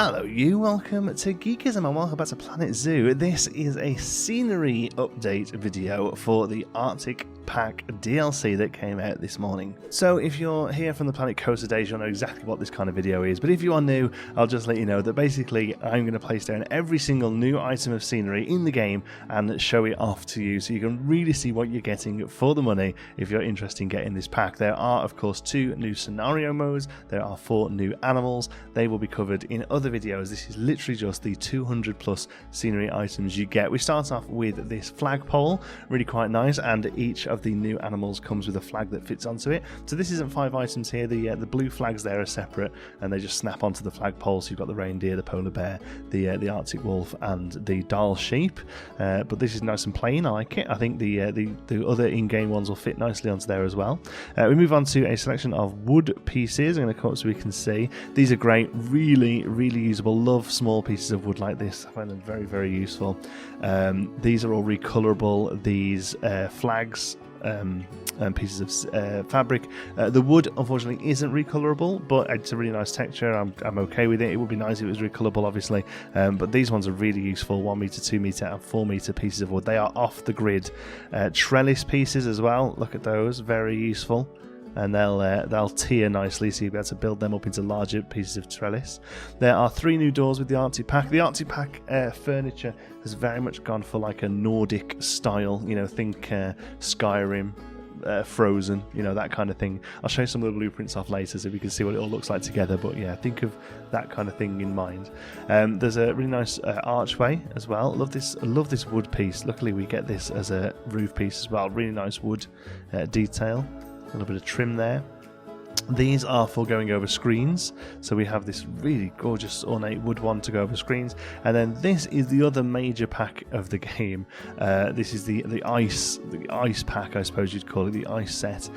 Hello you, welcome to Geekism and welcome back to Planet Zoo. This is a scenery update video for the Arctic Pack DLC that came out this morning. So if you're here from the Planet Coaster days, you'll know exactly what this kind of video is, but if you are new, I'll just let you know that basically I'm going to place down every single new item of scenery in the game and show it off to you so you can really see what you're getting for the money if you're interested in getting this pack. There are of course 2 new scenario modes, there are 4 new animals, they will be covered in other videos. This is literally just the 200 plus scenery items you get. We start off with this flagpole, really quite nice, and each of the new animals comes with a flag that fits onto it. So this isn't 5 items here, the blue flags there are separate and they just snap onto the flagpole. So you've got the reindeer, the polar bear, the Arctic wolf and the Dall sheep, but this is nice and plain. I like it. I think the other in-game ones will fit nicely onto there as well. We move on to a selection of wood pieces. I'm going to come up so we can see. These are great, really usable. Love small pieces of wood like this. I find them very useful. These are all recolorable. These flags and pieces of fabric. The wood unfortunately isn't recolorable, but it's a really nice texture. I'm okay with it. It would be nice if it was recolorable obviously, but these ones are really useful. 1 meter, 2 meter and 4 meter pieces of wood. They are off the grid trellis pieces as well. Look at those, very useful. And they'll tier nicely, so you'll be able to build them up into larger pieces of trellis. There are 3 new doors with the Arctic Pack. The Arctic Pack furniture has very much gone for like a Nordic style, you know, think Skyrim, Frozen, you know, that kind of thing. I'll show you some of the blueprints off later so we can see what it all looks like together, but yeah, think of that kind of thing in mind. There's a really nice archway as well. I love this wood piece. Luckily we get this as a roof piece as well. Really nice wood detail. A little bit of trim there. These are for going over screens, so we have this really gorgeous ornate wood one to go over screens, and then this is the other major pack of the game. This is the ice pack, I suppose you'd call it, the ice set.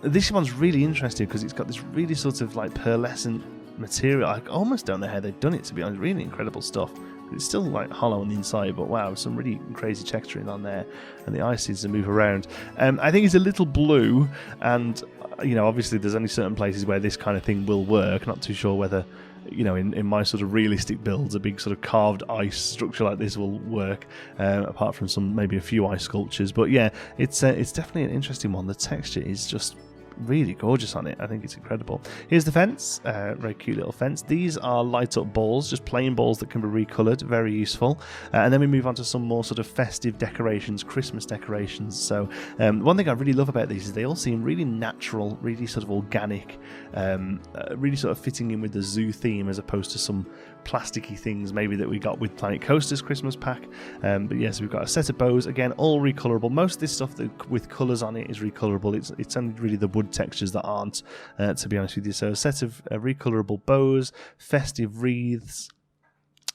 This one's really interesting because it's got this really sort of like pearlescent material. I almost don't know how they've done it, to be honest. Really incredible stuff. It's still like hollow on the inside, but wow, some really crazy texturing on there, and the ice seems to move around. I think it's a little blue, and you know, obviously there's only certain places where this kind of thing will work. Not too sure whether, you know, in my sort of realistic builds, a big sort of carved ice structure like this will work, apart from some maybe a few ice sculptures. But yeah, it's definitely an interesting one. The texture is just really gorgeous on it. I think it's incredible. Here's the fence, very cute little fence. These are light up balls, just plain balls that can be recolored, very useful. And then we move on to some more sort of festive decorations, Christmas decorations. So one thing I really love about these is they all seem really natural, really sort of organic, really sort of fitting in with the zoo theme as opposed to some plasticky things maybe that we got with Planet Coaster's Christmas pack. But yes, we've got a set of bows, again all recolorable. Most of this stuff that with colours on it is recolorable. It's only really the wood textures that aren't, to be honest with you. So a set of recolorable bows, festive wreaths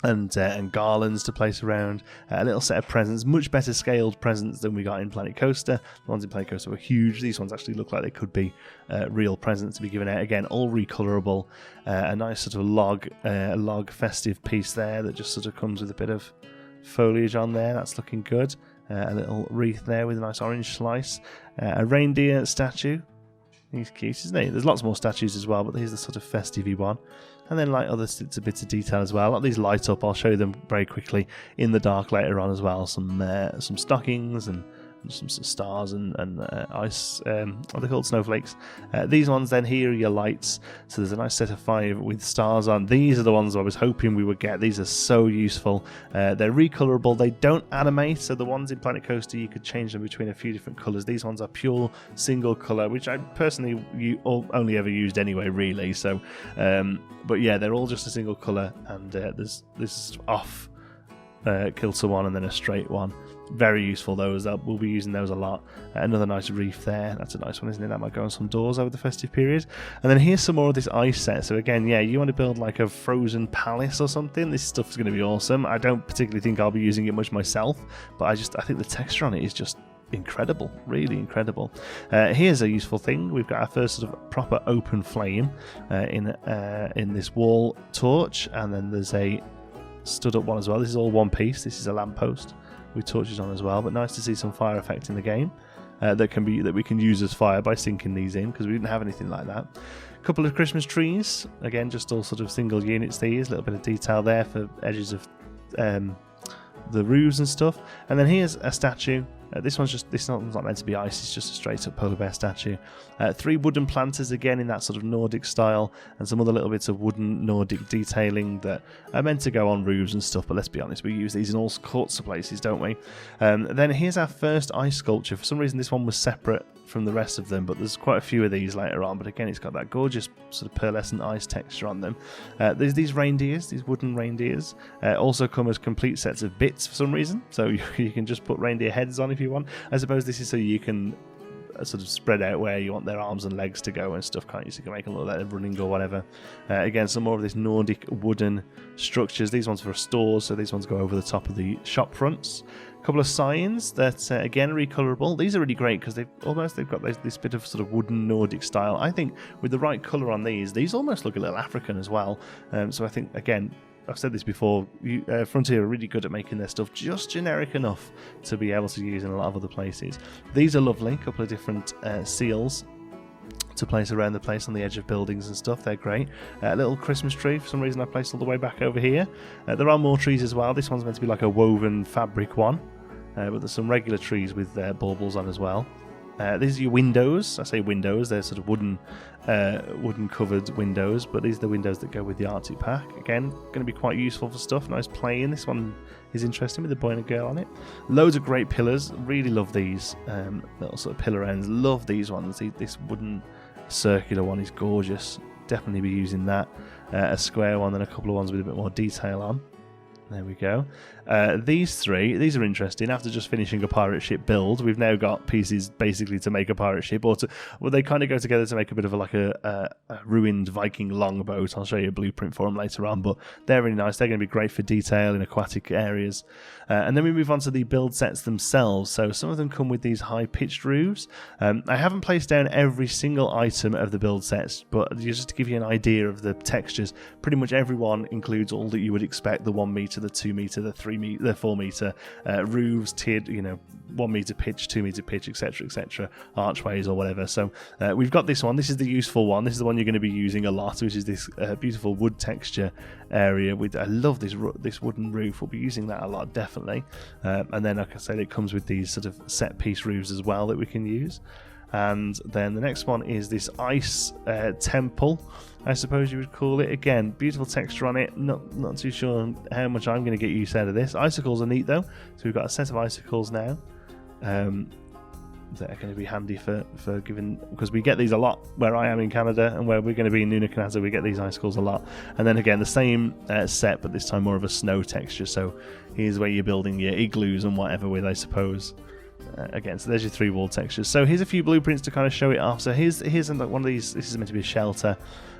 and garlands to place around, a little set of presents, much better scaled presents than we got in Planet Coaster. The ones in Planet Coaster were huge. These ones actually look like they could be real presents to be given out. Again, all recolorable. A nice sort of log festive piece there that just sort of comes with a bit of foliage on there. That's looking good. A little wreath there with a nice orange slice. A reindeer statue. He's cute, isn't he? There's lots more statues as well, but here's the sort of festive one. And then like other bits of detail as well. A lot of these light up. I'll show you them very quickly in the dark later on as well. Some stockings and some stars and ice, what are they called? Snowflakes. These ones then here are your lights. So there's a nice set of 5 with stars on. These are the ones I was hoping we would get. These are so useful. They're recolorable. They don't animate. So the ones in Planet Coaster, you could change them between a few different colours. These ones are pure single colour, which I personally only ever used anyway, really. So, but yeah, they're all just a single colour, and there's this off kilter one and then a straight one. Very useful those. We'll be using those a lot. Another nice reef there. That's a nice one, isn't it? That might go on some doors over the festive period. And then here's some more of this ice set. So again, yeah, you want to build like a frozen palace or something. This stuff is going to be awesome. I don't particularly think I'll be using it much myself, but I think the texture on it is just incredible, really incredible. Here's a useful thing. We've got our first sort of proper open flame in this wall torch, and then there's a stood up one as well. This is all one piece. This is a lamppost with torches on as well, but nice to see some fire effect in the game that we can use as fire by sinking these in, because we didn't have anything like that. Couple of Christmas trees, again, just all sort of single units these, a little bit of detail there for edges of the roofs and stuff. And then here's a statue. This one's not meant to be ice, it's just a straight up polar bear statue. 3 wooden planters, again in that sort of Nordic style, and some other little bits of wooden Nordic detailing that are meant to go on roofs and stuff, but let's be honest, we use these in all sorts of places, don't we? Then here's our first ice sculpture. For some reason this one was separate from the rest of them, but there's quite a few of these later on, but again it's got that gorgeous sort of pearlescent ice texture on them. There's these reindeers, these wooden reindeers, also come as complete sets of bits for some reason, so you can just put reindeer heads on if you want. I suppose this is so you can sort of spread out where you want their arms and legs to go and stuff, can't you? So you can make them look like they're running or whatever. Again, some more of this Nordic wooden structures. These ones for stores, so these ones go over the top of the shop fronts. A couple of signs that again are recolorable. These are really great because they've got this bit of sort of wooden Nordic style. I think with the right colour on these almost look a little African as well. So I think, again, I've said this before, Frontier are really good at making their stuff just generic enough to be able to use in a lot of other places. These are lovely, a couple of different seals to place around the place on the edge of buildings and stuff. They're great. A little Christmas tree, for some reason I placed all the way back over here. There are more trees as well. This one's meant to be like a woven fabric one, but there's some regular trees with baubles on as well. These are your windows. I say windows, they're sort of wooden covered windows, but these are the windows that go with the Arctic pack. Again, going to be quite useful for stuff. Nice plain. This one is interesting with a boy and a girl on it. Loads of great pillars. Really love these little sort of pillar ends. Love these ones. This wooden circular one is gorgeous. Definitely be using that. A square one, then a couple of ones with a bit more detail on. There we go. These are interesting. After just finishing a pirate ship build, we've now got pieces basically to make a pirate ship, they kind of go together to make a bit of a ruined Viking longboat. I'll show you a blueprint for them later on, but they're really nice. They're going to be great for detail in aquatic areas. And then we move on to the build sets themselves. So some of them come with these high-pitched roofs. I haven't placed down every single item of the build sets, but just to give you an idea of the textures, pretty much everyone includes all that you would expect: the 1 meter, the 2 meter, the 3 meter, the 4 meter roofs, tiered, 1 meter pitch, 2 meter pitch, etc., archways or whatever. So we've got this one. This is the useful one. This is the one you're going to be using a lot, which is this beautiful wood texture area. I love this wooden roof. We'll be using that a lot, definitely. And then, like I said, it comes with these sort of set piece roofs as well that we can use. And then the next one is this ice temple, I suppose you would call it. Again, beautiful texture on it. Not too sure how much I'm going to get use out of this. Icicles are neat though, so we've got a set of icicles now. That are going to be handy for giving, because we get these a lot where I am in Canada, and where we're going to be in Nunavut, we get these icicles a lot. And then again, the same set, but this time more of a snow texture. So here's where you're building your igloos and whatever with, I suppose. Again, so there's your 3 wall textures. So here's a few blueprints to kind of show it off. So here's one of these. This is meant to be a shelter.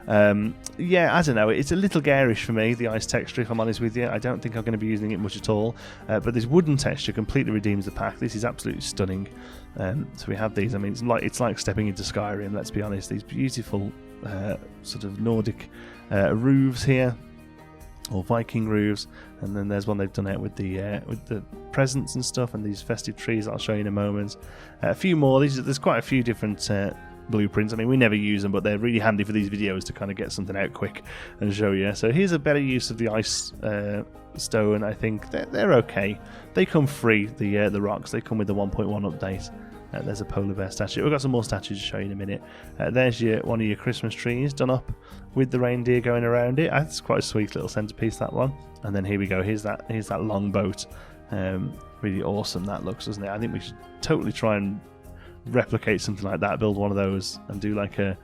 Yeah, I don't know. It's a little garish for me, the ice texture, if I'm honest with you. I don't think I'm going to be using it much at all. But this wooden texture completely redeems the pack. This is absolutely stunning. So we have these. I mean, it's like stepping into Skyrim, let's be honest. These beautiful sort of Nordic roofs here, or Viking roofs, and then there's one they've done out with the presents and stuff, and these festive trees that I'll show you in a moment. A few more. There's quite a few different blueprints. I mean, we never use them, but they're really handy for these videos to kind of get something out quick and show you. So here's a better use of the ice stone. I think they're okay. They come free. The rocks, they come with the 1.1 update. There's a polar bear statue. We've got some more statues to show you in a minute. There's one of your Christmas trees done up with the reindeer going around it. That's quite a sweet little centerpiece, that one. And then here we go. Here's that long boat. Really awesome that looks, doesn't it? I think we should totally try and replicate something like that. Build one of those and do like a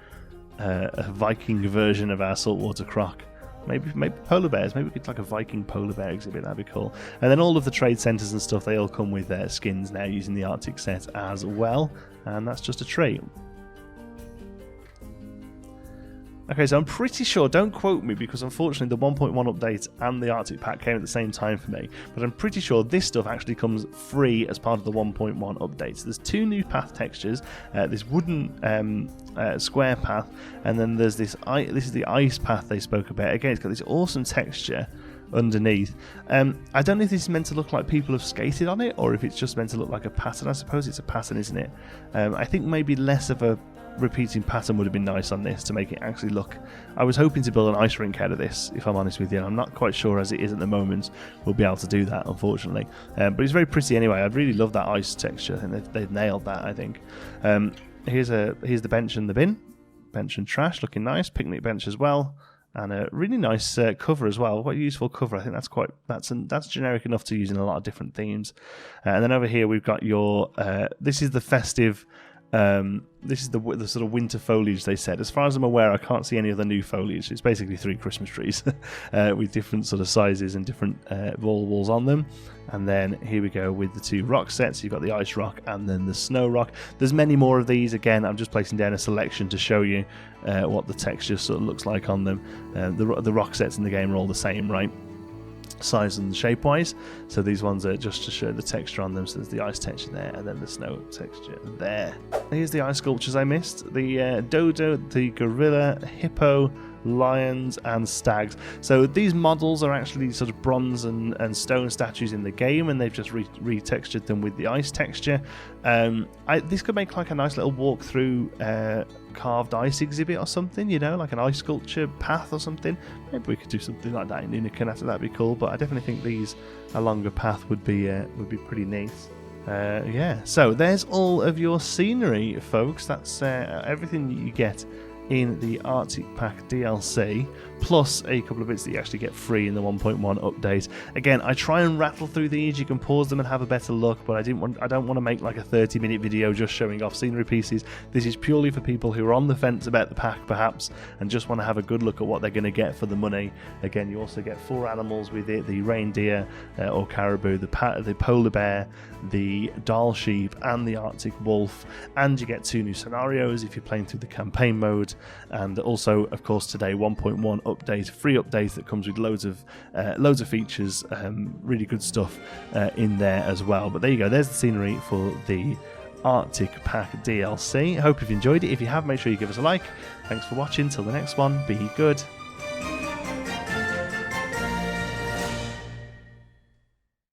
Viking version of our saltwater croc. Maybe polar bears. Maybe we could like a Viking polar bear exhibit. That'd be cool. And then all of the trade centres and stuff, they all come with their skins now using the Arctic set as well. And that's just a trait. Okay, so I'm pretty sure, don't quote me, because unfortunately the 1.1 update and the Arctic pack came at the same time for me, but I'm pretty sure this stuff actually comes free as part of the 1.1 update. So there's 2 new path textures, this wooden square path, and then there's this is the ice path they spoke about. Again, it's got this awesome texture underneath. I don't know if this is meant to look like people have skated on it, or if it's just meant to look like a pattern. I suppose it's a pattern, isn't it? I think maybe less of a repeating pattern would have been nice on this to make it actually look. I was hoping to build an ice rink out of this, if I'm honest with you. I'm not quite sure as it is at the moment we'll be able to do that, unfortunately. But it's very pretty anyway. I really love that ice texture. I think they've nailed that, I think. Here's the bench and the bin. Bench and trash, looking nice. Picnic bench as well. And a really nice cover as well. Quite a useful cover. I think that's generic enough to use in a lot of different themes. And then over here we've got your. This is the festive. This is the sort of winter foliage they said. As far as I'm aware, I can't see any other new foliage. It's basically 3 Christmas trees with different sort of sizes and different walls on them. And then here we go with the 2 rock sets. You've got the ice rock and then the snow rock. There's many more of these. Again, I'm just placing down a selection to show you what the texture sort of looks like on them. The rock sets in the game are all the same, right? Size and shape wise, so these ones are just to show the texture on them. So there's the ice texture there and then the snow texture there. Here's the ice sculptures I missed: the dodo, the gorilla, hippo, lions and stags. So these models are actually sort of bronze and stone statues in the game, and they've just retextured them with the ice texture. This could make like a nice little walk through carved ice exhibit or something, you know, like an ice sculpture path or something. Maybe we could do something like that in Unicorn. That'd be cool. But I definitely think these along a path would be pretty neat. Yeah, so there's all of your scenery, folks. That's everything you get in the Arctic Pack DLC, plus a couple of bits that you actually get free in the 1.1 update. Again, I try and rattle through these. You can pause them and have a better look, but I don't want to make like a 30-minute video just showing off scenery pieces. This is purely for people who are on the fence about the pack, perhaps, and just want to have a good look at what they're going to get for the money. Again, you also get 4 animals with it: the reindeer or caribou, the polar bear, the Dall sheep, and the Arctic wolf. And you get 2 new scenarios if you're playing through the campaign mode. And also, of course, today 1.1 update, free update that comes with loads of features, really good stuff in there as well. But there you go, there's the scenery for the Arctic Pack DLC. I hope you've enjoyed it. If you have, make sure you give us a like. Thanks for watching. Till the next one, be good.